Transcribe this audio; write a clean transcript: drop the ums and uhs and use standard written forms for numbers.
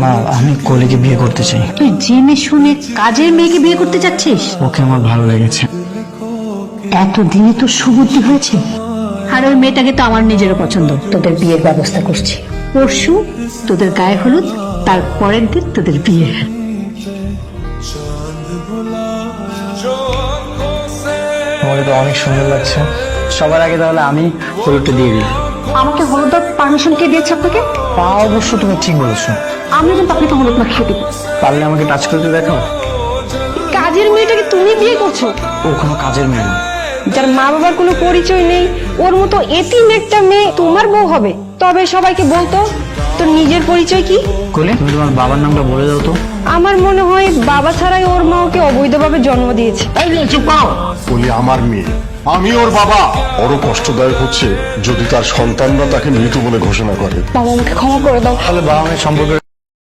মা, আমি কলিকে বিয়ে করতে চাই। তুই জেনে শুনে কাজের মেয়েকে বিয়ে করতে চাচ্ছিস? ওকে আমার ভালো লেগেছে। এতদিনে তো সুবুদ্ধি হয়েছে। আর ওই মেয়েটাকে তো আমার নিজেরও পছন্দ। তোদের বিয়ের ব্যবস্থা করছি। পরশু তোদের গায়ে হলুদ, তার পরের দিন তোদের বিয়ে। তোমাকে তো অনেক সুন্দর লাগছে। সবার আগে তাহলে আমি হলুদটা দিয়ে দিই। আমাকে হলুদ দেওয়ার পারমিশন কে দিয়েছে আপনাকে? তা অবশ্য তুমি ঠিক বলেছো। আমি কিন্তু আপনাকে হলুদ মাখিয়ে দেবো। পারলে আমাকে টাচ করতে দেখাও। কাজের মেয়েটাকে তুমি বিয়ে করছো? ও কোনো কাজের মেয়ে না। যার মা বাবার কোনো পরিচয় নেই, ওর মতো এতিম একটা মেয়ে তোমার বউ হবে? তবে সবাইকে বলতো তোর নিজের পরিচয় কি। কলি, তুমি তোমার বাবার নামটা বলে দাও তো। আমার মনে হয় বাবা ছাড়াই ওর মা ওকে অবৈধভাবে জন্ম দিয়েছে। বলি আমার মেয়ে, আমি ওর বাবা। বড় কষ্টদায়ক হচ্ছে যদি তার সন্তানরা তাকে মৃত বলে ঘোষণা করে। বাবা আমাকে ক্ষমা করে দাও। তাহলে বাবা মেয়ের সম্পর্কে